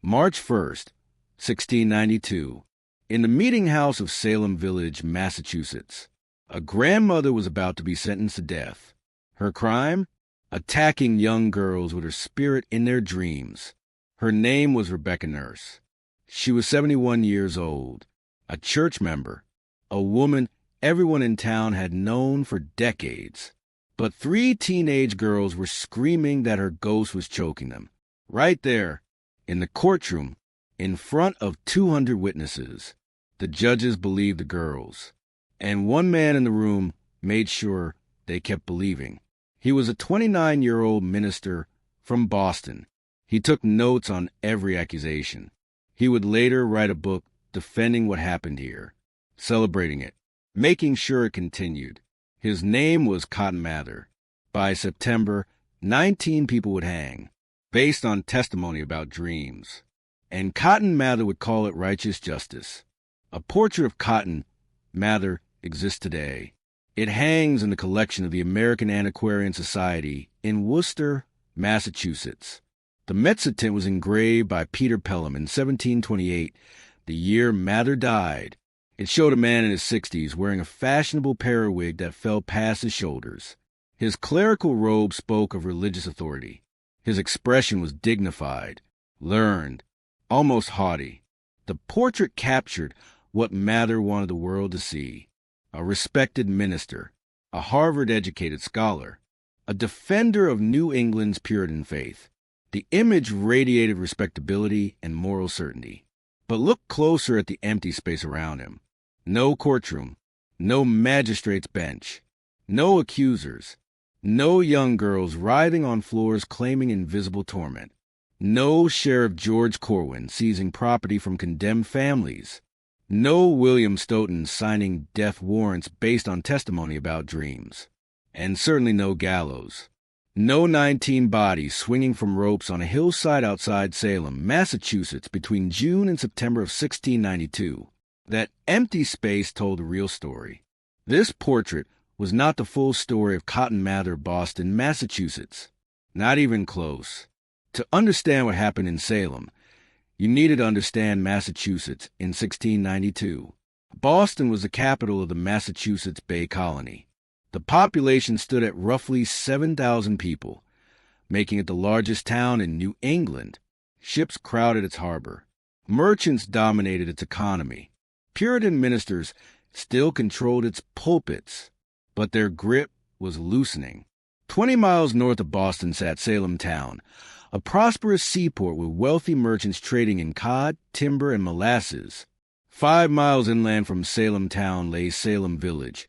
March 1st, 1692. In the meeting house of Salem Village, Massachusetts, a grandmother was about to be sentenced to death. Her crime? Attacking young girls with her spirit in their dreams. Her name was Rebecca Nurse. She was 71 years old, a church member, a woman everyone in town had known for decades. But 3 teenage girls were screaming that her ghost was choking them. Right there, in the courtroom, in front of 200 witnesses. The judges believed the girls. And one man in the room made sure they kept believing. He was a 29-year-old minister from Boston. He took notes on every accusation. He would later write a book defending what happened here, celebrating it, making sure it continued. His name was Cotton Mather. By September, 19 people would hang, based on testimony about dreams. And Cotton Mather would call it righteous justice. A portrait of Cotton Mather exists today. It hangs in the collection of the American Antiquarian Society in Worcester, Massachusetts. The mezzotint was engraved by Peter Pelham in 1728, the year Mather died. It showed a man in his 60s wearing a fashionable periwig that fell past his shoulders. His clerical robe spoke of religious authority. His expression was dignified, learned, almost haughty. The portrait captured what Mather wanted the world to see: a respected minister, a Harvard-educated scholar, a defender of New England's Puritan faith. The image radiated respectability and moral certainty. But look closer at the empty space around him. No courtroom, no magistrate's bench, no accusers, no young girls writhing on floors claiming invisible torment, no Sheriff George Corwin seizing property from condemned families, no William Stoughton signing death warrants based on testimony about dreams, and certainly no gallows. No 19 bodies swinging from ropes on a hillside outside Salem, Massachusetts between June and September of 1692. That empty space told the real story. This portrait was not the full story of Cotton Mather, Boston, Massachusetts. Not even close. To understand what happened in Salem, you needed to understand Massachusetts in 1692. Boston was the capital of the Massachusetts Bay Colony. The population stood at roughly 7,000 people, making it the largest town in New England. Ships crowded its harbor. Merchants dominated its economy. Puritan ministers still controlled its pulpits, but their grip was loosening. 20 miles north of Boston sat Salem town, a prosperous seaport with wealthy merchants trading in cod, timber, and molasses. 5 miles inland from Salem town lay Salem Village,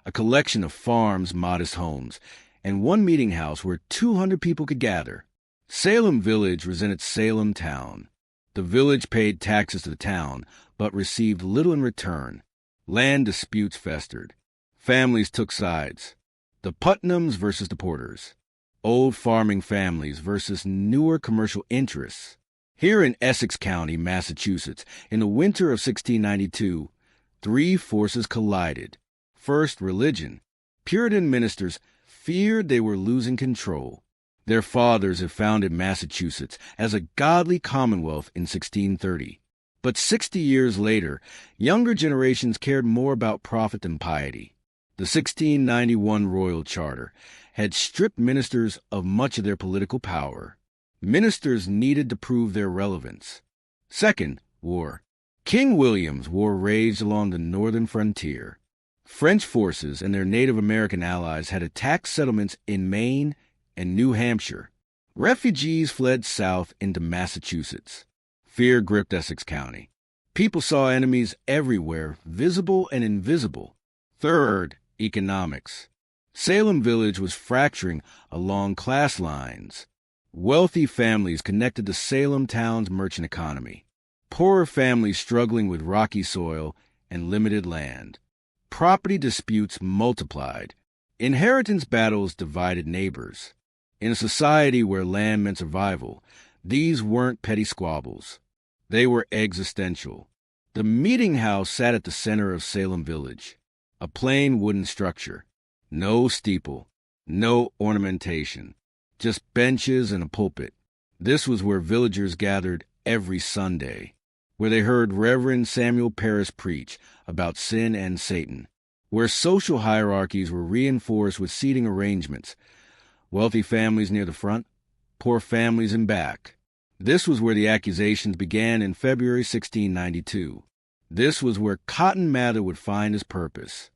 a collection of farms, modest homes, and one meeting house where 200 people could gather. Salem Village resented Salem town. The village paid taxes to the town, but received little in return. Land disputes festered. Families took sides. The Putnams versus the Porters. Old farming families versus newer commercial interests. Here in Essex County, Massachusetts, in the winter of 1692, 3 forces collided. First, religion. Puritan ministers feared they were losing control. Their fathers had founded Massachusetts as a godly commonwealth in 1630. But 60 years later, younger generations cared more about profit than piety. The 1691 Royal Charter had stripped ministers of much of their political power. Ministers needed to prove their relevance. Second, war. King William's War raged along the northern frontier. French forces and their Native American allies had attacked settlements in Maine and New Hampshire. Refugees fled south into Massachusetts. Fear gripped Essex County. People saw enemies everywhere, visible and invisible. Third, economics. Salem Village was fracturing along class lines. Wealthy families connected to Salem town's merchant economy. Poorer families struggling with rocky soil and limited land. Property disputes multiplied. Inheritance battles divided neighbors. In a society where land meant survival, these weren't petty squabbles. They were existential. The meeting house sat at the center of Salem Village, a plain wooden structure. No steeple, no ornamentation, just benches and a pulpit. This was where villagers gathered every Sunday, where they heard Reverend Samuel Parris preach about sin and Satan, where social hierarchies were reinforced with seating arrangements, wealthy families near the front, poor families in back. This was where the accusations began in February 1692. This was where Cotton Mather would find his purpose.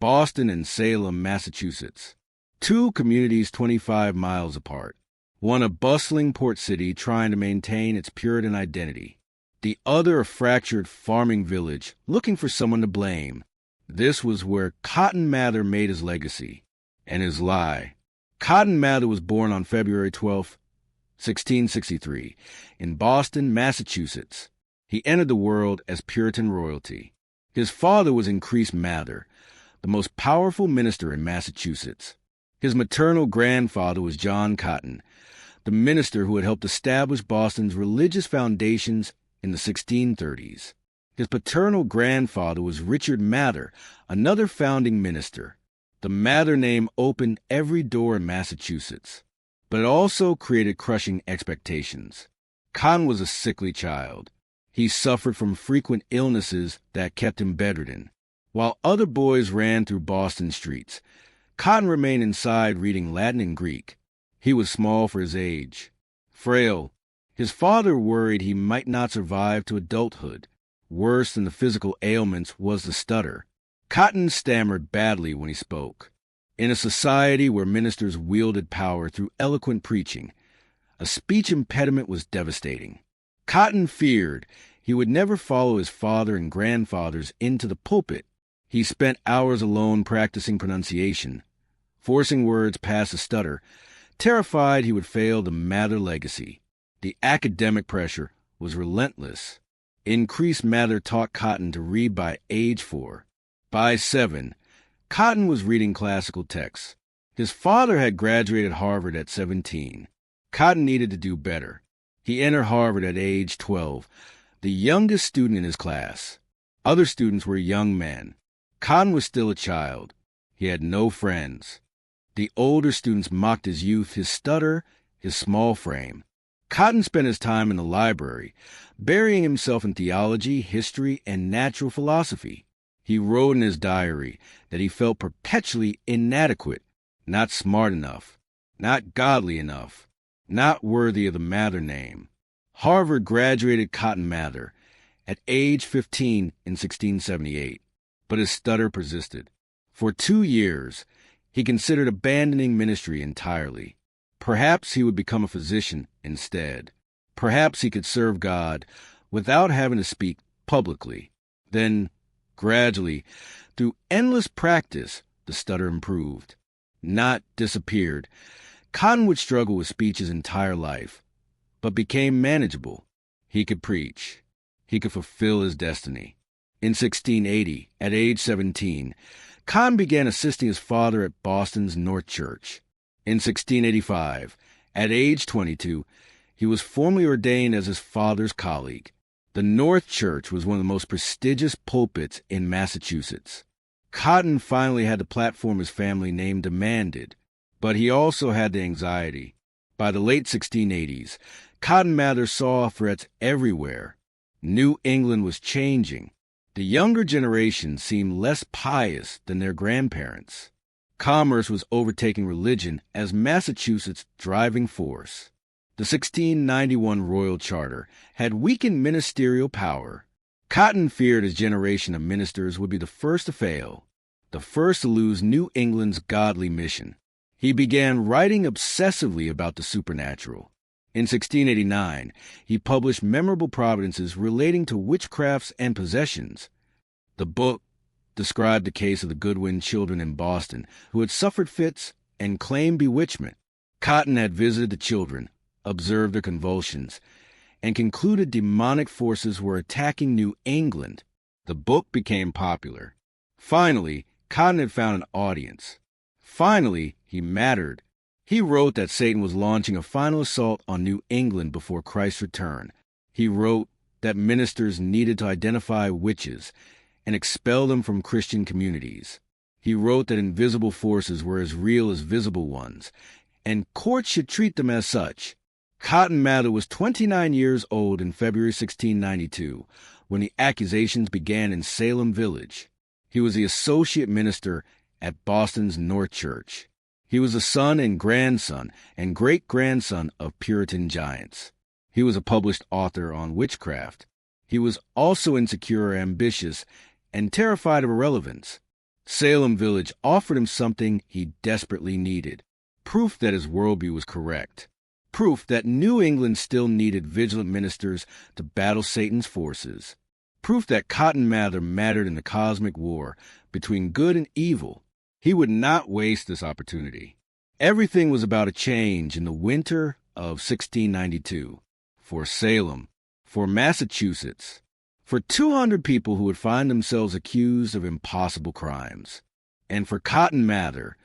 Boston and Salem, Massachusetts. Two communities 25 miles apart. One a bustling port city trying to maintain its Puritan identity. The other a fractured farming village looking for someone to blame. This was where Cotton Mather made his legacy and his lie. Cotton Mather was born on February 12, 1663, in Boston, Massachusetts. He entered the world as Puritan royalty. His father was Increase Mather, the most powerful minister in Massachusetts. His maternal grandfather was John Cotton, the minister who had helped establish Boston's religious foundations in the 1630s. His paternal grandfather was Richard Mather, another founding minister. The Mather name opened every door in Massachusetts, but it also created crushing expectations. Cotton was a sickly child. He suffered from frequent illnesses that kept him bedridden. While other boys ran through Boston streets, Cotton remained inside reading Latin and Greek. He was small for his age, frail. His father worried he might not survive to adulthood. Worse than the physical ailments was the stutter. Cotton stammered badly when he spoke. In a society where ministers wielded power through eloquent preaching, a speech impediment was devastating. Cotton feared he would never follow his father and grandfathers into the pulpit. He spent hours alone practicing pronunciation, forcing words past a stutter, terrified he would fail the Mather legacy. The academic pressure was relentless. Increase Mather taught Cotton to read by age 4. By 7, Cotton was reading classical texts. His father had graduated Harvard at 17. Cotton needed to do better. He entered Harvard at age 12, the youngest student in his class. Other students were young men. Cotton was still a child. He had no friends. The older students mocked his youth, his stutter, his small frame. Cotton spent his time in the library, burying himself in theology, history, and natural philosophy. He wrote in his diary that he felt perpetually inadequate, not smart enough, not godly enough, not worthy of the Mather name. Harvard graduated Cotton Mather at age 15 in 1678, but his stutter persisted. For 2 years, he considered abandoning ministry entirely. Perhaps he would become a physician instead. Perhaps he could serve God without having to speak publicly. Then, gradually, through endless practice, the stutter improved, not disappeared. Cotton would struggle with speech his entire life, but became manageable. He could preach. He could fulfill his destiny. In 1680, at age 17, Cotton began assisting his father at Boston's North Church. In 1685, at age 22, he was formally ordained as his father's colleague. The North Church was one of the most prestigious pulpits in Massachusetts. Cotton finally had the platform his family name demanded, but he also had the anxiety. By the late 1680s, Cotton Mather saw threats everywhere. New England was changing. The younger generation seemed less pious than their grandparents. Commerce was overtaking religion as Massachusetts' driving force. The 1691 Royal Charter had weakened ministerial power. Cotton feared his generation of ministers would be the first to fail, the first to lose New England's godly mission. He began writing obsessively about the supernatural. In 1689, he published memorable providences relating to witchcrafts and possessions. The book described the case of the Goodwin children in Boston who had suffered fits and claimed bewitchment. Cotton had visited the children, observed their convulsions, and concluded demonic forces were attacking New England. The book became popular. Finally, Cotton had found an audience. Finally, he mattered. He wrote that Satan was launching a final assault on New England before Christ's return. He wrote that ministers needed to identify witches and expel them from Christian communities. He wrote that invisible forces were as real as visible ones, and courts should treat them as such. Cotton Mather was 29 years old in February 1692 when the accusations began in Salem Village. He was the associate minister at Boston's North Church. He was the son and grandson and great-grandson of Puritan giants. He was a published author on witchcraft. He was also insecure, ambitious, and terrified of irrelevance. Salem Village offered him something he desperately needed: proof that his worldview was correct. Proof that New England still needed vigilant ministers to battle Satan's forces. Proof that Cotton Mather mattered in the cosmic war between good and evil. He would not waste this opportunity. Everything was about a change in the winter of 1692. For Salem, for Massachusetts, for 200 people who would find themselves accused of impossible crimes, and for Cotton Mather,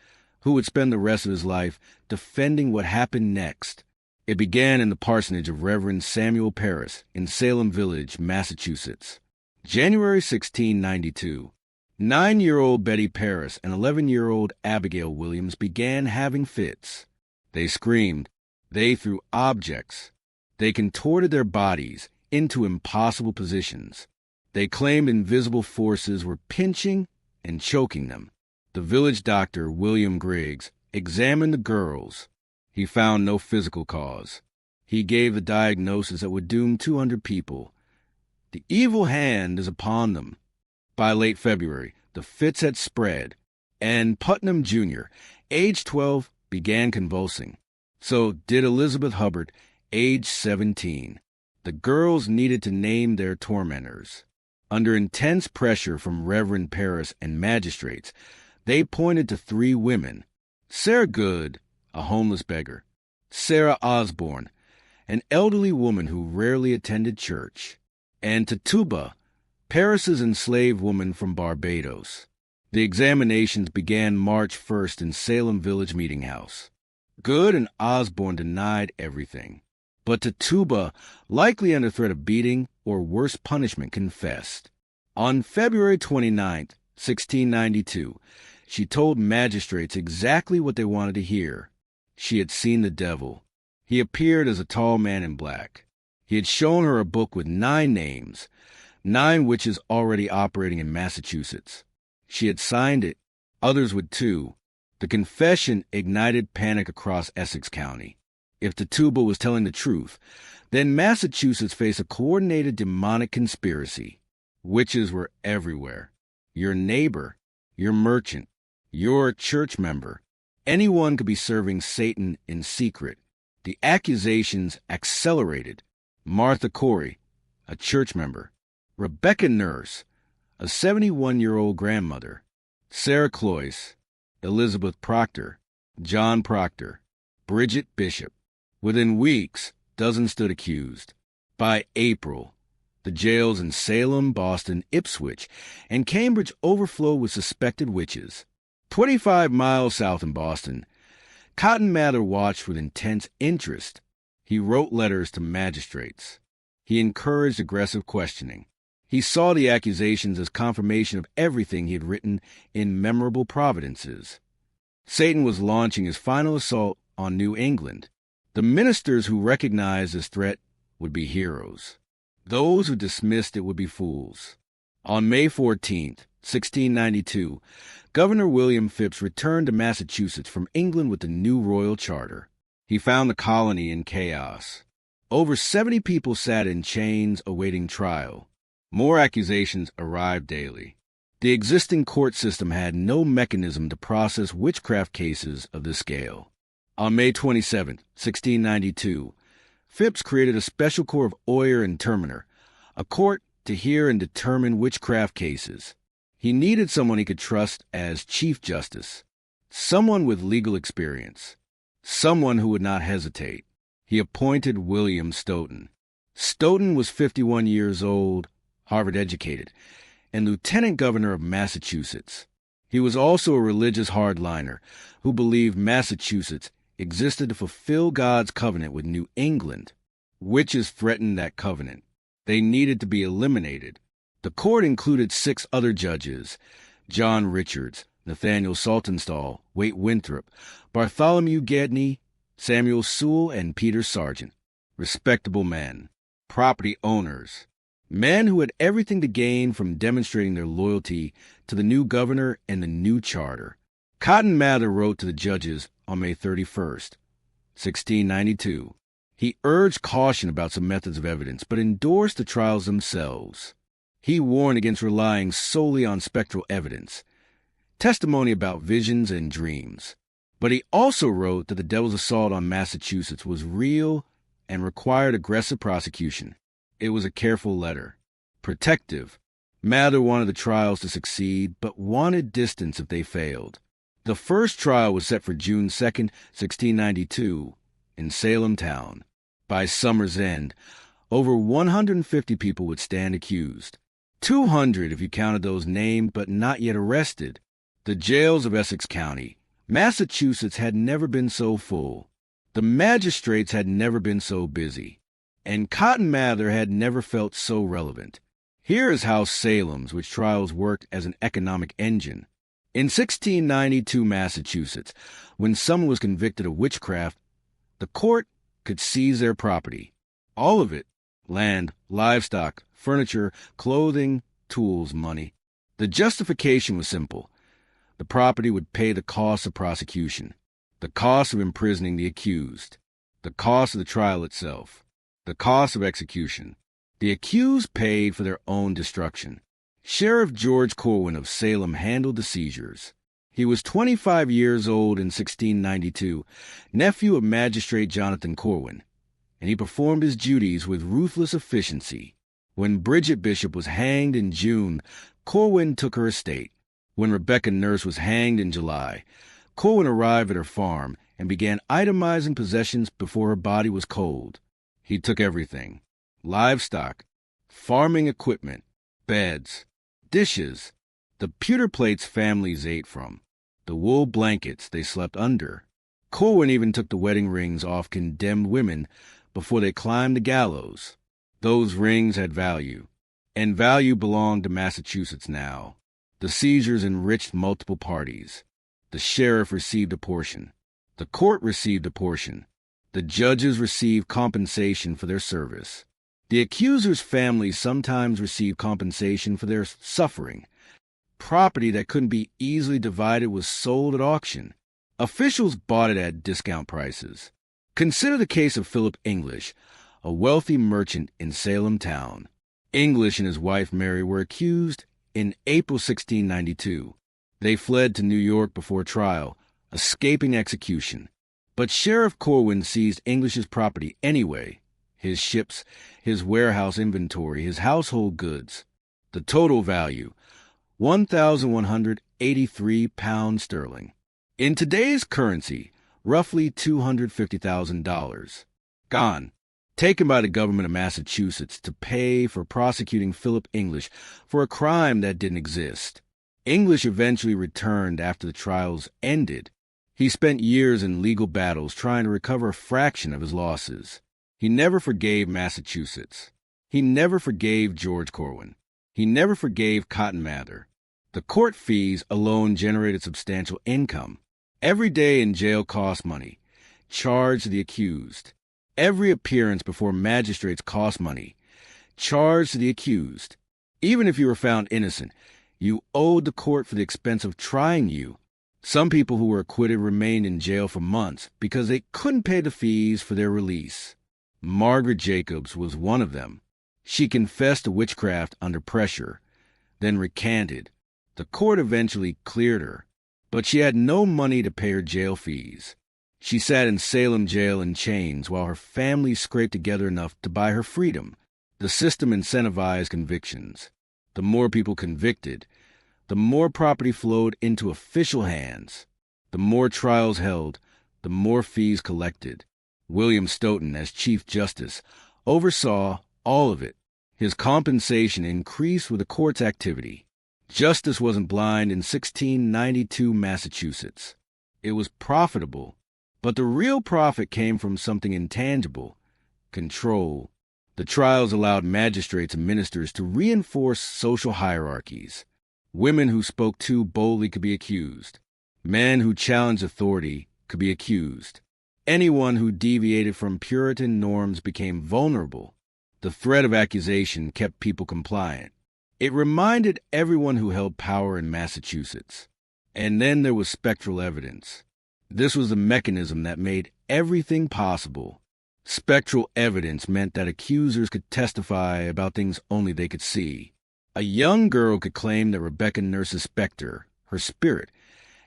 who would spend the rest of his life defending what happened next. It began in the parsonage of Reverend Samuel Parris in Salem Village, Massachusetts. January 1692. 9-year-old Betty Parris and 11-year-old Abigail Williams began having fits. They screamed. They threw objects. They contorted their bodies into impossible positions. They claimed invisible forces were pinching and choking them. The village doctor, William Griggs, examined the girls. He found no physical cause. He gave the diagnosis that would doom 200 people. The evil hand is upon them. By late February, the fits had spread, and Putnam Jr., age 12, began convulsing. So did Elizabeth Hubbard, age 17. The girls needed to name their tormentors. Under intense pressure from Reverend Parris and magistrates, they pointed to 3 women: Sarah Good, a homeless beggar; Sarah Osborne, an elderly woman who rarely attended church; and Tituba, Parris's enslaved woman from Barbados. The examinations began March 1st in Salem Village Meeting House. Good and Osborne denied everything, but Tituba, likely under threat of beating or worse punishment, confessed. On February 29, 1692, she told magistrates exactly what they wanted to hear. She had seen the devil. He appeared as a tall man in black. He had shown her a book with 9 names, 9 witches already operating in Massachusetts. She had signed it. Others would too. The confession ignited panic across Essex County. If Tituba was telling the truth, then Massachusetts faced a coordinated demonic conspiracy. Witches were everywhere. Your neighbor, your merchant, your church member. Anyone could be serving Satan in secret. The accusations accelerated. Martha Corey, a church member; Rebecca Nurse, a 71-year-old grandmother; Sarah Cloyce, Elizabeth Proctor, John Proctor, Bridget Bishop. Within weeks, dozens stood accused. By April, the jails in Salem, Boston, Ipswich, and Cambridge overflowed with suspected witches. 25 miles south in Boston, Cotton Mather watched with intense interest. He wrote letters to magistrates. He encouraged aggressive questioning. He saw the accusations as confirmation of everything he had written in Memorable Providences. Satan was launching his final assault on New England. The ministers who recognized this threat would be heroes. Those who dismissed it would be fools. On May 14, 1692, Governor William Phips returned to Massachusetts from England with the new royal charter. He found the colony in chaos. Over 70 people sat in chains awaiting trial. More accusations arrived daily. The existing court system had no mechanism to process witchcraft cases of this scale. On May 27, 1692, Phips created a special court of oyer and terminer, a court to hear and determine witchcraft cases. He needed someone he could trust as Chief Justice, someone with legal experience, someone who would not hesitate. He appointed William Stoughton. Stoughton was 51 years old, Harvard-educated, and lieutenant governor of Massachusetts. He was also a religious hardliner who believed Massachusetts existed to fulfill God's covenant with New England. Witches threatened that covenant. They needed to be eliminated. The court included 6 other judges: John Richards, Nathaniel Saltonstall, Waite Winthrop, Bartholomew Gedney, Samuel Sewell, and Peter Sargent. respectable men, property owners, men who had everything to gain from demonstrating their loyalty to the new governor and the new charter. Cotton Mather wrote to the judges on May 31st, 1692. He urged caution about some methods of evidence, but endorsed the trials themselves. He warned against relying solely on spectral evidence, testimony about visions and dreams. But he also wrote that the devil's assault on Massachusetts was real and required aggressive prosecution. It was a careful letter. Protective. Mather wanted the trials to succeed, but wanted distance if they failed. The first trial was set for June 2nd, 1692, in Salem town. By summer's end, over 150 people would stand accused. 200 if you counted those named but not yet arrested. The jails of Essex County, Massachusetts, had never been so full. The magistrates had never been so busy. And Cotton Mather had never felt so relevant. Here is how Salem's witch trials worked as an economic engine. In 1692 Massachusetts, when someone was convicted of witchcraft, the court could seize their property. All of it: land, livestock, furniture, clothing, tools, money. The justification was simple. The property would pay the cost of prosecution, the cost of imprisoning the accused, the cost of the trial itself, the cost of execution. The accused paid for their own destruction. Sheriff George Corwin of Salem handled the seizures. He was 25 years old in 1692, nephew of Magistrate Jonathan Corwin, and he performed his duties with ruthless efficiency. When Bridget Bishop was hanged in June, Corwin took her estate. When Rebecca Nurse was hanged in July, Corwin arrived at her farm and began itemizing possessions before her body was cold. He took everything: livestock, farming equipment, beds, dishes, the pewter plates families ate from, the wool blankets they slept under. Corwin even took the wedding rings off condemned women before they climbed the gallows. Those rings had value, and value belonged to Massachusetts now. The seizures enriched multiple parties. The sheriff received a portion. The court received a portion. The judges received compensation for their service. The accusers' families sometimes received compensation for their suffering. Property that couldn't be easily divided was sold at auction. Officials bought it at discount prices. Consider the case of Philip English, a wealthy merchant in Salem town. English and his wife Mary were accused in April 1692. They fled to New York before trial, escaping execution. But Sheriff Corwin seized English's property anyway: his ships, his warehouse inventory, his household goods. The total value: £1,183 sterling. In today's currency, roughly $250,000. Gone. Taken by the government of Massachusetts to pay for prosecuting Philip English for a crime that didn't exist. English eventually returned after the trials ended. He spent years in legal battles trying to recover a fraction of his losses. He never forgave Massachusetts. He never forgave George Corwin. He never forgave Cotton Mather. The court fees alone generated substantial income. Every day in jail cost money. Charged the accused. Every appearance before magistrates cost money. Charged to the accused. Even if you were found innocent, you owed the court for the expense of trying you. Some people who were acquitted remained in jail for months because they couldn't pay the fees for their release. Margaret Jacobs was one of them. She confessed to witchcraft under pressure, then recanted. The court eventually cleared her, but she had no money to pay her jail fees. She sat in Salem jail in chains while her family scraped together enough to buy her freedom. The system incentivized convictions. The more people convicted, the more property flowed into official hands. The more trials held, the more fees collected. William Stoughton, as Chief Justice, oversaw all of it. His compensation increased with the court's activity. Justice wasn't blind in 1692 Massachusetts. It was profitable, but the real profit came from something intangible: control. The trials allowed magistrates and ministers to reinforce social hierarchies. Women who spoke too boldly could be accused. Men who challenged authority could be accused. Anyone who deviated from Puritan norms became vulnerable. The threat of accusation kept people compliant. It reminded everyone who held power in Massachusetts. And then there was spectral evidence. This was the mechanism that made everything possible. Spectral evidence meant that accusers could testify about things only they could see. A young girl could claim that Rebecca Nurse's specter, her spirit,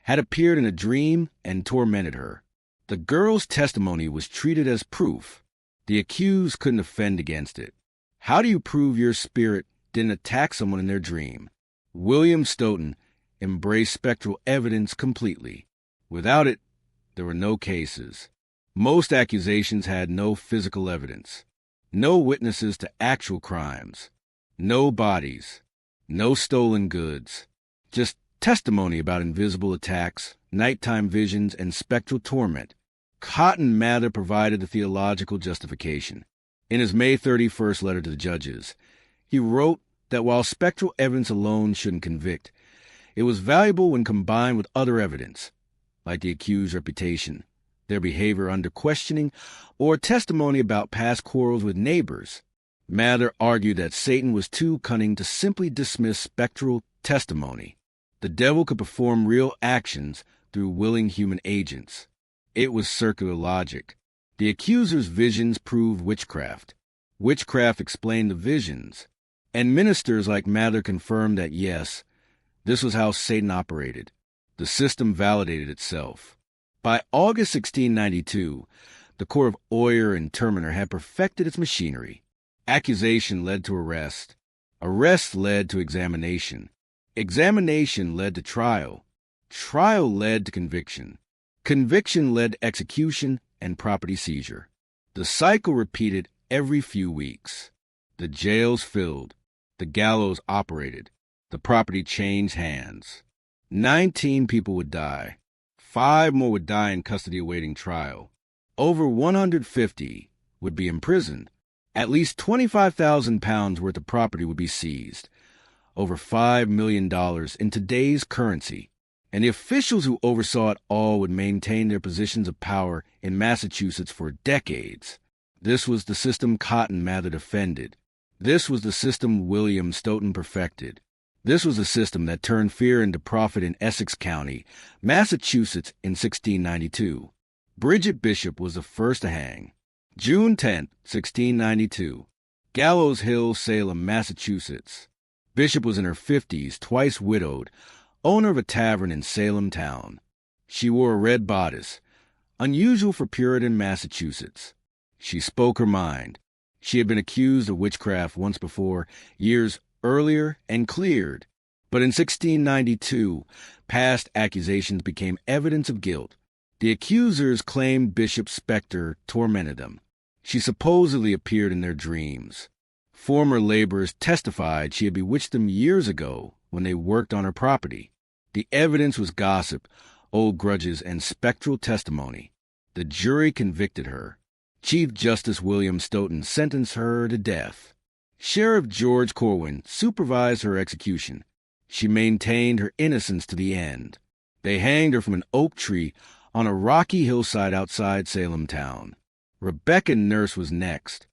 had appeared in a dream and tormented her. The girl's testimony was treated as proof. The accused couldn't offend against it. How do you prove your spirit didn't attack someone in their dream? William Stoughton embraced spectral evidence completely. Without it, there were no cases. Most accusations had no physical evidence, no witnesses to actual crimes, no bodies, no stolen goods, just testimony about invisible attacks, nighttime visions, and spectral torment. Cotton Mather provided the theological justification. In his May 31st letter to the judges, he wrote that while spectral evidence alone shouldn't convict, it was valuable when combined with other evidence, like the accused's reputation, their behavior under questioning, or testimony about past quarrels with neighbors. Mather argued that Satan was too cunning to simply dismiss spectral testimony. The devil could perform real actions through willing human agents. It was circular logic. The accuser's visions proved witchcraft. Witchcraft explained the visions. And ministers like Mather confirmed that, yes, this was how Satan operated. The system validated itself. By August 1692, the Court of Oyer and Terminer had perfected its machinery. Accusation led to arrest. Arrest led to examination. Examination led to trial. Trial led to conviction. Conviction led to execution and property seizure. The cycle repeated every few weeks. The jails filled. The gallows operated. The property changed hands. 19 people would die. 5 more would die in custody awaiting trial. Over 150 would be imprisoned. At least £25,000 worth of property would be seized. Over $5 million in today's currency. And the officials who oversaw it all would maintain their positions of power in Massachusetts for decades. This was the system Cotton Mather defended. This was the system William Stoughton perfected. This was the system that turned fear into profit in Essex County, Massachusetts in 1692. Bridget Bishop was the first to hang. June 10, 1692. Gallows Hill, Salem, Massachusetts. Bishop was in her 50s, twice widowed, owner of a tavern in Salem town. She wore a red bodice, unusual for Puritan Massachusetts. She spoke her mind. She had been accused of witchcraft once before, years earlier, and cleared. But in 1692, past accusations became evidence of guilt. The accusers claimed Bishop's specter tormented them. She supposedly appeared in their dreams. Former laborers testified she had bewitched them years ago when they worked on her property. The evidence was gossip, old grudges, and spectral testimony. The jury convicted her. Chief Justice William Stoughton sentenced her to death. Sheriff George Corwin supervised her execution. She maintained her innocence to the end. They hanged her from an oak tree on a rocky hillside outside Salem town. Rebecca Nurse was next.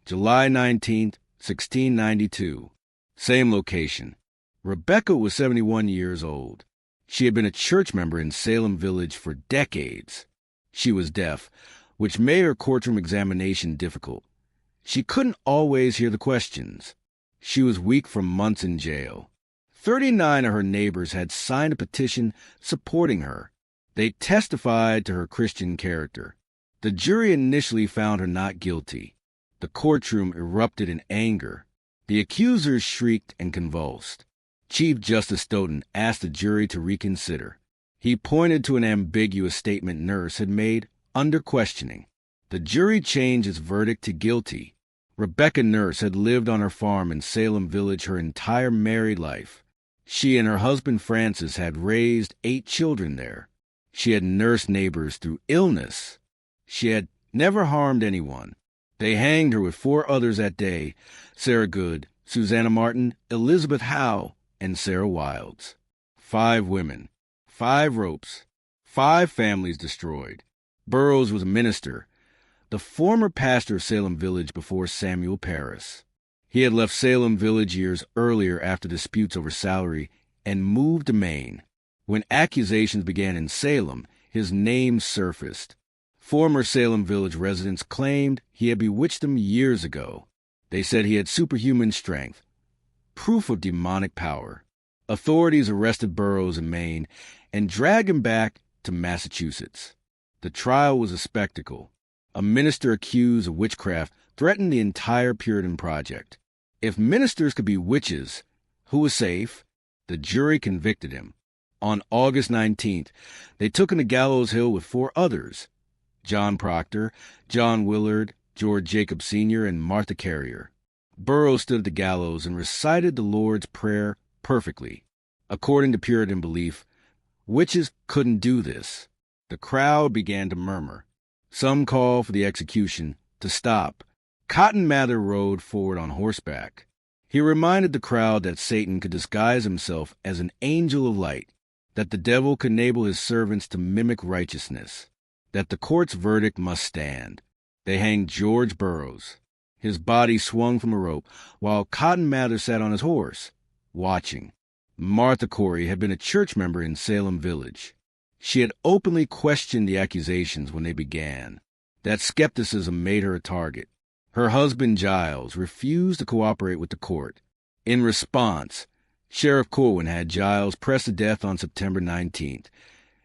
July 19, 1692. Same location. Rebecca was 71 years old. She had been a church member in Salem Village for decades. She was deaf, which made her courtroom examination difficult. She couldn't always hear the questions. She was weak from months in jail. 39 of her neighbors had signed a petition supporting her. They testified to her Christian character. The jury initially found her not guilty. The courtroom erupted in anger. The accusers shrieked and convulsed. Chief Justice Stoughton asked the jury to reconsider. He pointed to an ambiguous statement Nurse had made under questioning. The jury changed its verdict to guilty. Rebecca Nurse had lived on her farm in Salem Village her entire married life. She and her husband Francis had raised 8 children there. She had nursed neighbors through illness. She had never harmed anyone. They hanged her with 4 others that day: Sarah Good, Susanna Martin, Elizabeth Howe, and Sarah Wilds. 5 women, 5 ropes, 5 families destroyed. Burroughs was a minister, the former pastor of Salem Village before Samuel Parris. He had left Salem Village years earlier after disputes over salary and moved to Maine. When accusations began in Salem, his name surfaced. Former Salem Village residents claimed he had bewitched them years ago. They said he had superhuman strength, proof of demonic power. Authorities arrested Burroughs in Maine and dragged him back to Massachusetts. The trial was a spectacle. A minister accused of witchcraft threatened the entire Puritan project. If ministers could be witches, who was safe? The jury convicted him. On August 19th, they took him to Gallows Hill with 4 others: John Proctor, John Willard, George Jacob Sr., and Martha Carrier. Burroughs stood at the gallows and recited the Lord's Prayer perfectly. According to Puritan belief, witches couldn't do this. The crowd began to murmur. Some called for the execution to stop. Cotton Mather rode forward on horseback. He reminded the crowd that Satan could disguise himself as an angel of light, that the devil could enable his servants to mimic righteousness, that the court's verdict must stand. They hanged George Burroughs. His body swung from a rope, while Cotton Mather sat on his horse, watching. Martha Corey had been a church member in Salem Village. She had openly questioned the accusations when they began. That skepticism made her a target. Her husband, Giles, refused to cooperate with the court. In response, Sheriff Corwin had Giles pressed to death on September 19th.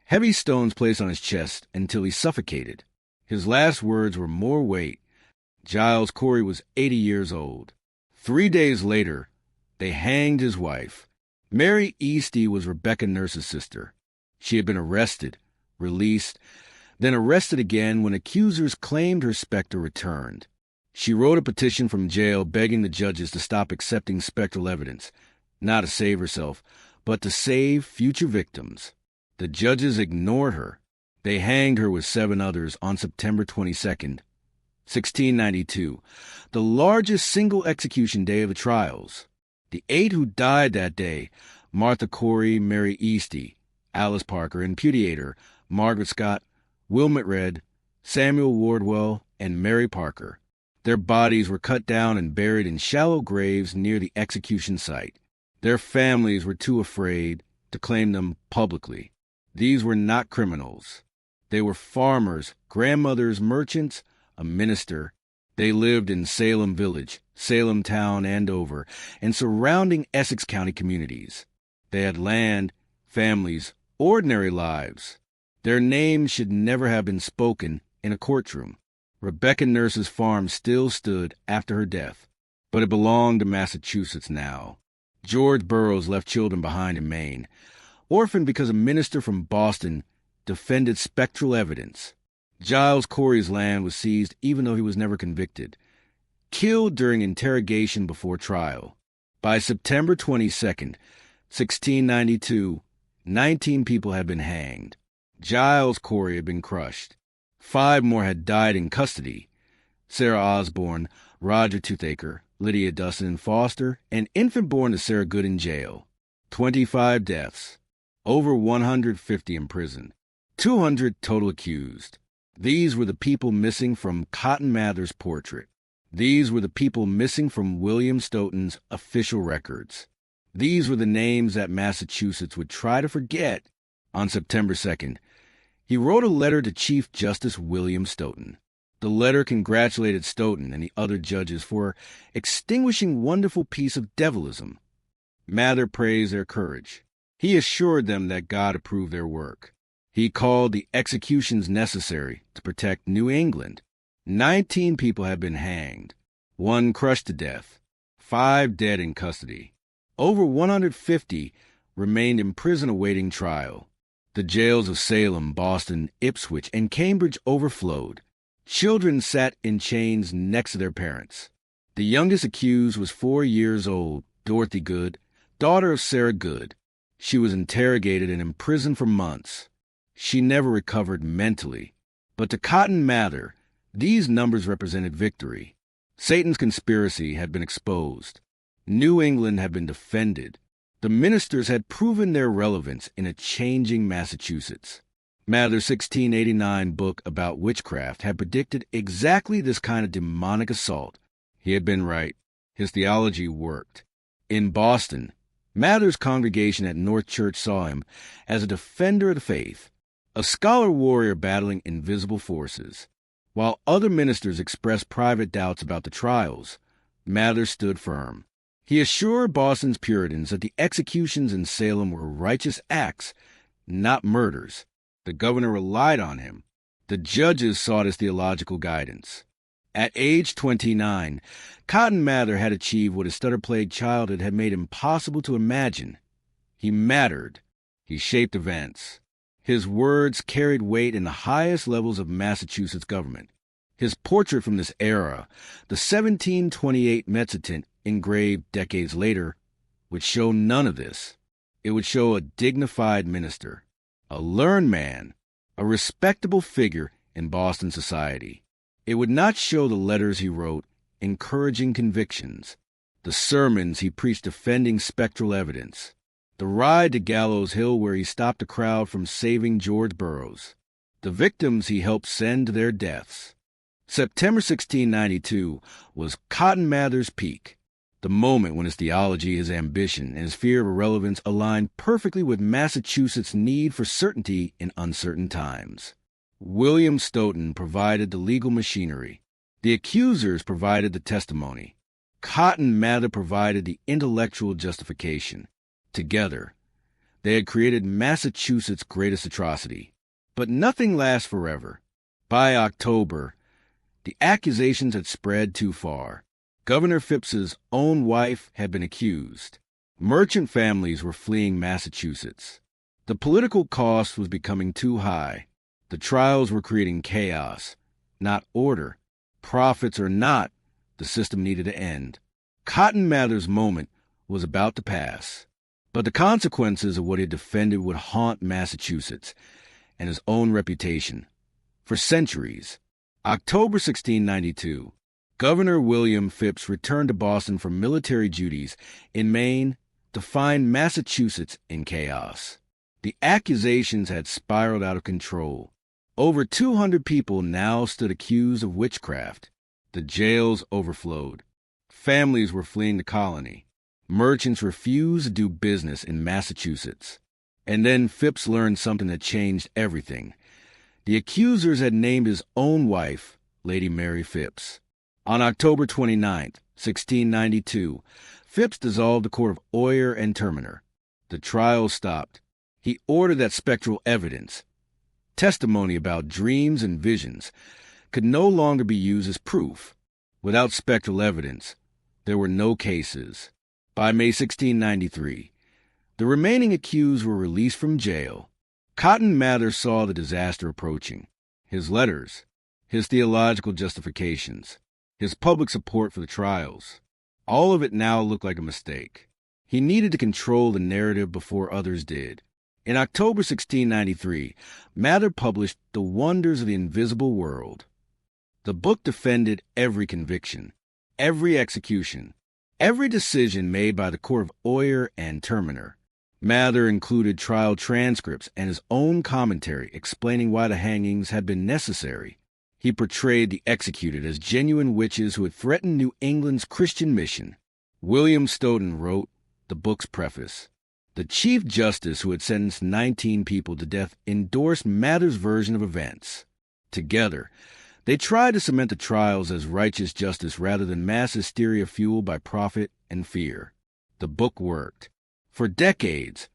Heavy stones placed on his chest until he suffocated. His last words were more weight. Giles Corey was 80 years old. 3 days later, they hanged his wife. Mary Easty was Rebecca Nurse's sister. She had been arrested, released, then arrested again when accusers claimed her specter returned. She wrote a petition from jail begging the judges to stop accepting spectral evidence, not to save herself, but to save future victims. The judges ignored her. They hanged her with 7 others on September 22nd, 1692, the largest single execution day of the trials. The 8 who died that day, Martha Corey, Mary Easty, Alice Parker, and Putiator, Margaret Scott, Wilmot Red, Samuel Wardwell, and Mary Parker. Their bodies were cut down and buried in shallow graves near the execution site. Their families were too afraid to claim them publicly. These were not criminals. They were farmers, grandmothers, merchants, a minister. They lived in Salem Village, Salem Town, Andover, and surrounding Essex County communities. They had land, families, ordinary lives. Their names should never have been spoken in a courtroom. Rebecca Nurse's farm still stood after her death, but it belonged to Massachusetts now. George Burroughs left children behind in Maine, orphaned because a minister from Boston defended spectral evidence. Giles Corey's land was seized even though he was never convicted. Killed during interrogation before trial. By September 22nd, 1692, 19 people had been hanged. Giles Corey had been crushed. 5 more had died in custody. Sarah Osborne, Roger Toothaker, Lydia Dustin Foster, an infant born to Sarah Good in jail. 25 deaths. Over 150 in prison. 200 total accused. These were the people missing from Cotton Mather's portrait. These were the people missing from William Stoughton's official records. These were the names that Massachusetts would try to forget. On September 2nd, he wrote a letter to Chief Justice William Stoughton. The letter congratulated Stoughton and the other judges for extinguishing wonderful piece of devilism. Mather praised their courage. He assured them that God approved their work. He called the executions necessary to protect New England. 19 people had been hanged, 1 crushed to death, 5 dead in custody. Over 150 remained in prison awaiting trial. The jails of Salem, Boston, Ipswich, and Cambridge overflowed. Children sat in chains next to their parents. The youngest accused was 4 years old, Dorothy Good, daughter of Sarah Good. She was interrogated and imprisoned for months. She never recovered mentally. But to Cotton Mather, these numbers represented victory. Satan's conspiracy had been exposed. New England had been defended. The ministers had proven their relevance in a changing Massachusetts. Mather's 1689 book about witchcraft had predicted exactly this kind of demonic assault. He had been right. His theology worked. In Boston, Mather's congregation at North Church saw him as a defender of the faith, a scholar warrior battling invisible forces. While other ministers expressed private doubts about the trials, Mather stood firm. He assured Boston's Puritans that the executions in Salem were righteous acts, not murders. The governor relied on him. The judges sought his theological guidance. At age 29, Cotton Mather had achieved what his stutter-plagued childhood had made impossible to imagine. He mattered. He shaped events. His words carried weight in the highest levels of Massachusetts government. His portrait from this era, the 1728 Mezzotint engraved decades later, would show none of this. It would show a dignified minister, a learned man, a respectable figure in Boston society. It would not show the letters he wrote, encouraging convictions, the sermons he preached defending spectral evidence, the ride to Gallows Hill where he stopped a crowd from saving George Burroughs, the victims he helped send to their deaths. September 1692 was Cotton Mather's peak, the moment when his theology, his ambition, and his fear of irrelevance aligned perfectly with Massachusetts' need for certainty in uncertain times. William Stoughton provided the legal machinery. The accusers provided the testimony. Cotton Mather provided the intellectual justification. Together, they had created Massachusetts' greatest atrocity. But nothing lasts forever. By October, the accusations had spread too far. Governor Phipps's own wife had been accused. Merchant families were fleeing Massachusetts. The political cost was becoming too high. The trials were creating chaos, not order. Prophets or not, the system needed to end. Cotton Mather's moment was about to pass. But the consequences of what he defended would haunt Massachusetts and his own reputation for centuries. October 1692, Governor William Phipps returned to Boston from military duties in Maine to find Massachusetts in chaos. The accusations had spiraled out of control. Over 200 people now stood accused of witchcraft. The jails overflowed. Families were fleeing the colony. Merchants refused to do business in Massachusetts. And then Phipps learned something that changed everything. The accusers had named his own wife, Lady Mary Phipps. On October 29, 1692, Phipps dissolved the court of Oyer and Terminer. The trial stopped. He ordered that spectral evidence, testimony about dreams and visions, could no longer be used as proof. Without spectral evidence, there were no cases. By May 1693, the remaining accused were released from jail. Cotton Mather saw the disaster approaching. His letters, his theological justifications, his public support for the trials, all of it now looked like a mistake. He needed to control the narrative before others did. In October 1693, Mather published The Wonders of the Invisible World. The book defended every conviction, every execution, every decision made by the court of Oyer and Terminer. Mather included trial transcripts and his own commentary explaining why the hangings had been necessary. He portrayed the executed as genuine witches who had threatened New England's Christian mission. William Stoughton wrote the book's preface. The Chief Justice, who had sentenced 19 people to death, endorsed Mather's version of events. Together, they tried to cement the trials as righteous justice rather than mass hysteria fueled by profit and fear. The book worked. For decades,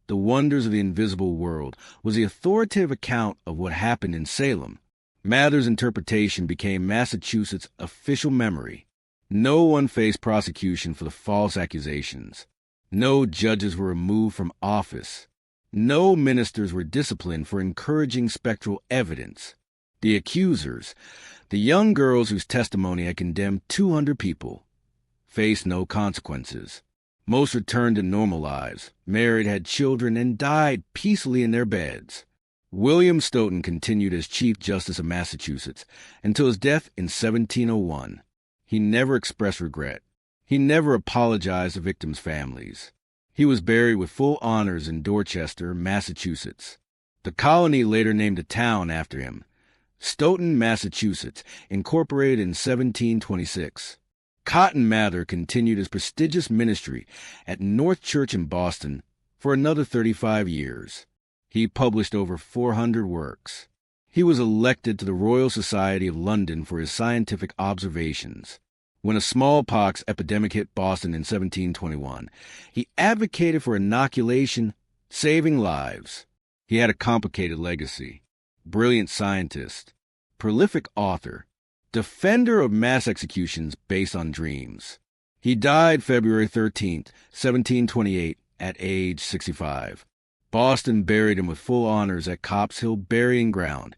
The Wonders of the Invisible World was the authoritative account of what happened in Salem. Mather's interpretation became Massachusetts' official memory. No one faced prosecution for the false accusations. No judges were removed from office. No ministers were disciplined for encouraging spectral evidence. The accusers, the young girls whose testimony had condemned 200 people, faced no consequences. Most returned to normal lives, married, had children, and died peacefully in their beds. William Stoughton continued as Chief Justice of Massachusetts until his death in 1701. He never expressed regret. He never apologized to victims' families. He was buried with full honors in Dorchester, Massachusetts. The colony later named a town after him, Stoughton, Massachusetts, incorporated in 1726. Cotton Mather continued his prestigious ministry at North Church in Boston for another 35 years. He published over 400 works. He was elected to the Royal Society of London for his scientific observations. When a smallpox epidemic hit Boston in 1721, he advocated for inoculation, saving lives. He had a complicated legacy. Brilliant scientist, prolific author, defender of mass executions based on dreams. He died February 13, 1728, at age 65. Boston buried him with full honors at Copp's Hill Burying Ground,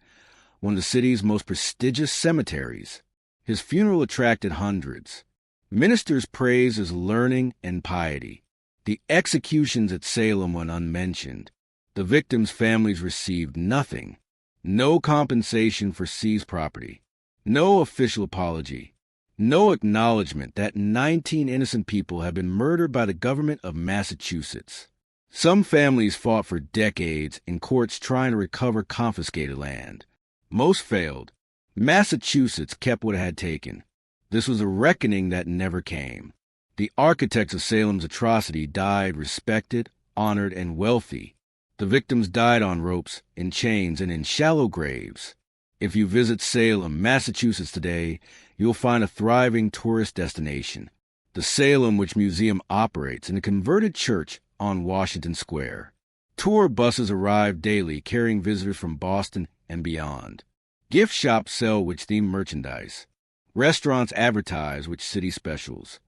one of the city's most prestigious cemeteries. His funeral attracted hundreds. Ministers praised his learning and piety. The executions at Salem went unmentioned. The victims' families received nothing. No compensation for seized property. No official apology. No acknowledgement that 19 innocent people had been murdered by the government of Massachusetts. Some families fought for decades in courts trying to recover confiscated land. Most failed. Massachusetts kept what it had taken. This was a reckoning that never came. The architects of Salem's atrocity died respected, honored, and wealthy. The victims died on ropes, in chains, and in shallow graves. If you visit Salem, Massachusetts today, you'll find a thriving tourist destination. The Salem Witch Museum operates in a converted church on Washington Square. Tour buses arrive daily carrying visitors from Boston and beyond. Gift shops sell witch-themed merchandise. Restaurants advertise witch city specials.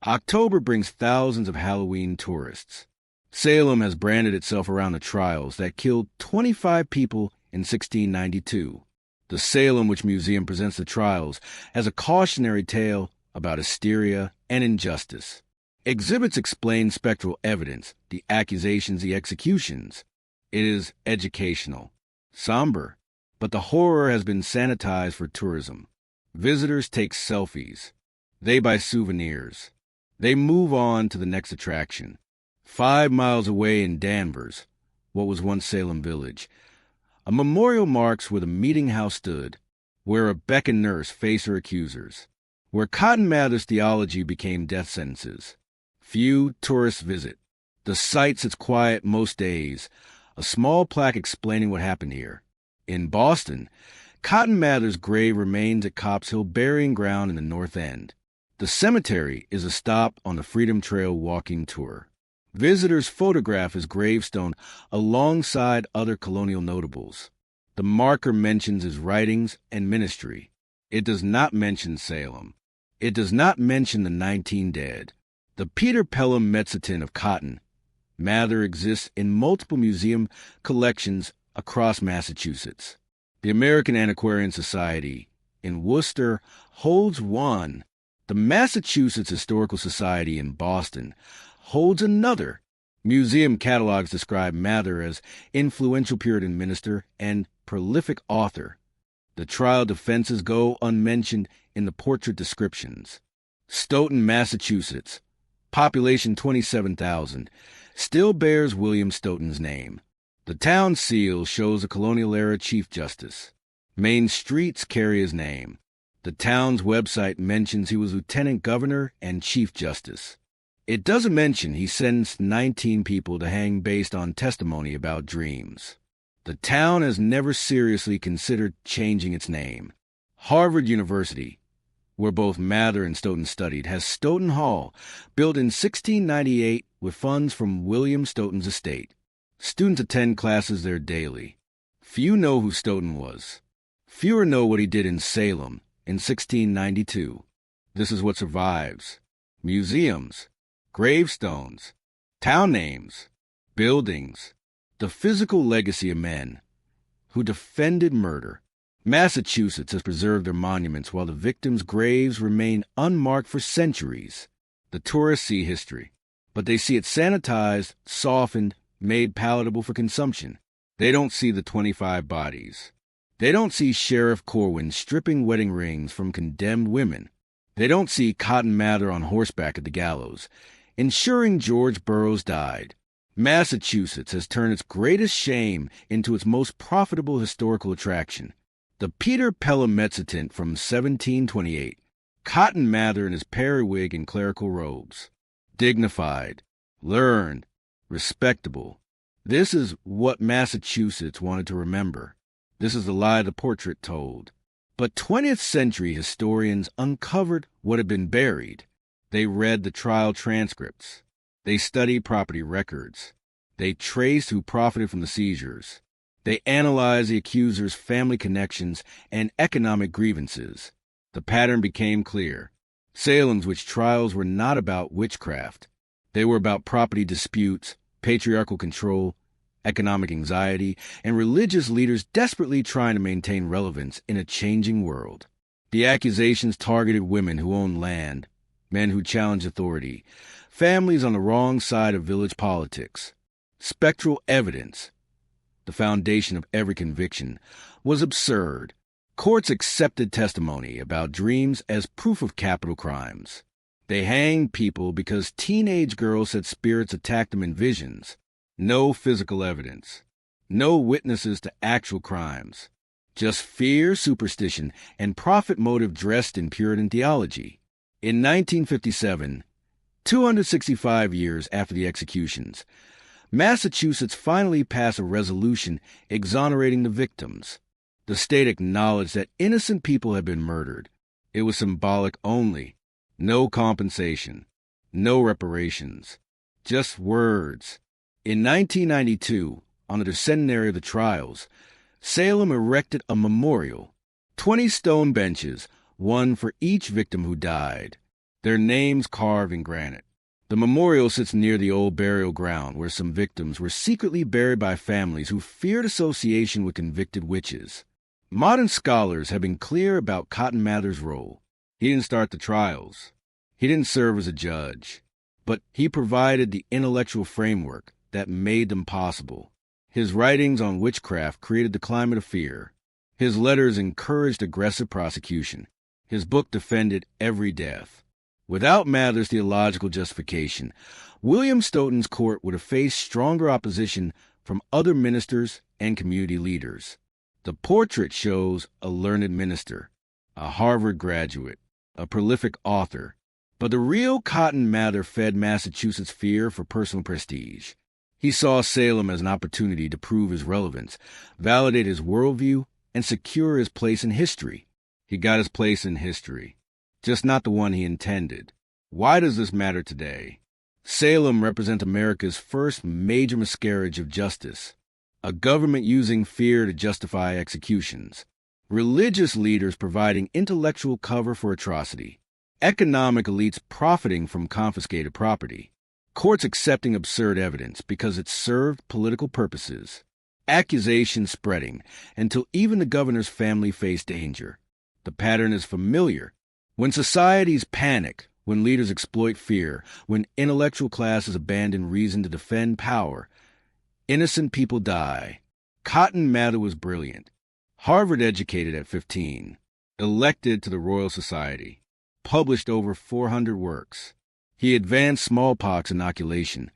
October brings thousands of Halloween tourists. Salem has branded itself around the trials that killed 25 people in 1692. The Salem Witch Museum presents the trials as a cautionary tale about hysteria and injustice. Exhibits explain spectral evidence, the accusations, the executions. It is educational, somber, but the horror has been sanitized for tourism. Visitors take selfies. They buy souvenirs. They move on to the next attraction. 5 miles away in Danvers, what was once Salem Village, a memorial marks where the meeting house stood, where a beckoned nurse faced her accusers, where Cotton Mather's theology became death sentences. Few tourists visit. The site sits quiet most days, a small plaque explaining what happened here. In Boston, Cotton Mather's grave remains at Copp's Hill Burying Ground in the North End. The cemetery is a stop on the Freedom Trail walking tour. Visitors photograph his gravestone alongside other colonial notables. The marker mentions his writings and ministry. It does not mention Salem. It does not mention the 19 dead. The Peter Pelham Mezzotint of Cotton Mather exists in multiple museum collections across Massachusetts. The American Antiquarian Society in Worcester holds one. The Massachusetts Historical Society in Boston holds another. Museum catalogs describe Mather as influential Puritan minister and prolific author. The trial defenses go unmentioned in the portrait descriptions. Stoughton, Massachusetts, population 27,000, still bears William Stoughton's name. The town seal shows a colonial-era Chief Justice. Main streets carry his name. The town's website mentions he was Lieutenant Governor and Chief Justice. It doesn't mention he sentenced 19 people to hang based on testimony about dreams. The town has never seriously considered changing its name. Harvard University, where both Mather and Stoughton studied, has Stoughton Hall, built in 1698 with funds from William Stoughton's estate. Students attend classes there daily. Few know who Stoughton was. Fewer know what he did in Salem in 1692. This is what survives. Museums, gravestones, town names, buildings, the physical legacy of men who defended murder. Massachusetts has preserved their monuments while the victims' graves remain unmarked for centuries. The tourists see history, but they see it sanitized, softened, made palatable for consumption. They don't see the 25 bodies. They don't see Sheriff Corwin stripping wedding rings from condemned women. They don't see Cotton Mather on horseback at the gallows, ensuring George Burroughs died. Massachusetts has turned its greatest shame into its most profitable historical attraction. The Peter Pelham Mezzotint from 1728, Cotton Mather in his periwig and clerical robes. Dignified, learned, respectable. This is what Massachusetts wanted to remember. This is the lie the portrait told. But 20th century historians uncovered what had been buried. They read the trial transcripts. They studied property records. They traced who profited from the seizures. They analyzed the accuser's family connections and economic grievances. The pattern became clear. Salem's witch trials were not about witchcraft. They were about property disputes, patriarchal control, economic anxiety, and religious leaders desperately trying to maintain relevance in a changing world. The accusations targeted women who owned land, men who challenged authority, families on the wrong side of village politics. Spectral evidence, the foundation of every conviction, was absurd. Courts accepted testimony about dreams as proof of capital crimes. They hanged people because teenage girls said spirits attacked them in visions. No physical evidence. No witnesses to actual crimes. Just fear, superstition, and profit motive dressed in Puritan theology. In 1957, 265 years after the executions, Massachusetts finally passed a resolution exonerating the victims. The state acknowledged that innocent people had been murdered. It was symbolic only. No compensation. No reparations. Just words. In 1992, on the centenary of the trials, Salem erected a memorial. 20 stone benches, one for each victim who died. Their names carved in granite. The memorial sits near the old burial ground where some victims were secretly buried by families who feared association with convicted witches. Modern scholars have been clear about Cotton Mather's role. He didn't start the trials. He didn't serve as a judge. But he provided the intellectual framework that made them possible. His writings on witchcraft created the climate of fear. His letters encouraged aggressive prosecution. His book defended every death. Without Mather's theological justification, William Stoughton's court would have faced stronger opposition from other ministers and community leaders. The portrait shows a learned minister, a Harvard graduate, a prolific author. But the real Cotton Mather fed Massachusetts fear for personal prestige. He saw Salem as an opportunity to prove his relevance, validate his worldview, and secure his place in history. He got his place in history. Just not the one he intended. Why does this matter today? Salem represents America's first major miscarriage of justice. A government using fear to justify executions. Religious leaders providing intellectual cover for atrocity. Economic elites profiting from confiscated property. Courts accepting absurd evidence because it served political purposes. Accusations spreading until even the governor's family faced danger. The pattern is familiar. When societies panic, when leaders exploit fear, when intellectual classes abandon reason to defend power, innocent people die. Cotton Mather was brilliant. Harvard educated at 15. Elected to the Royal Society. Published over 400 works. He advanced smallpox inoculation,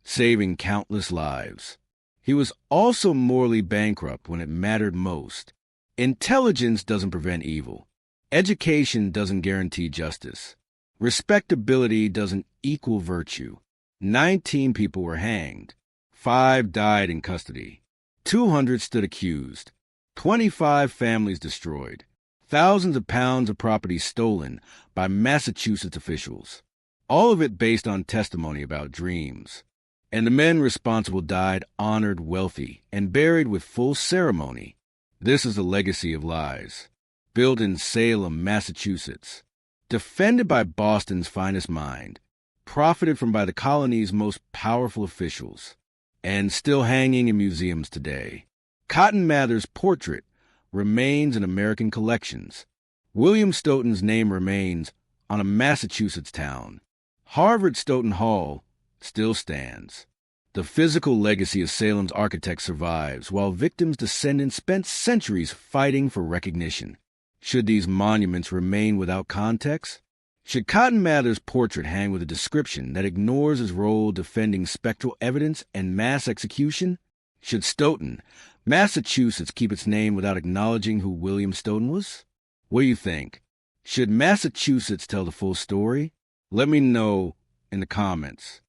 saving countless lives. He was also morally bankrupt when it mattered most. Intelligence doesn't prevent evil. Education doesn't guarantee justice. Respectability doesn't equal virtue. 19 people were hanged. 5 died in custody. 200 stood accused. 25 families destroyed. Thousands of pounds of property stolen by Massachusetts officials. All of it based on testimony about dreams. And the men responsible died honored, wealthy, and buried with full ceremony. This is the legacy of lies. Built in Salem, Massachusetts, defended by Boston's finest mind, profited from by the colony's most powerful officials, and still hanging in museums today. Cotton Mather's portrait remains in American collections. William Stoughton's name remains on a Massachusetts town. Harvard Stoughton Hall still stands. The physical legacy of Salem's architects survives, while victims' descendants spent centuries fighting for recognition. Should these monuments remain without context? Should Cotton Mather's portrait hang with a description that ignores his role defending spectral evidence and mass execution? Should Stoughton, Massachusetts, keep its name without acknowledging who William Stoughton was? What do you think? Should Massachusetts tell the full story? Let me know in the comments.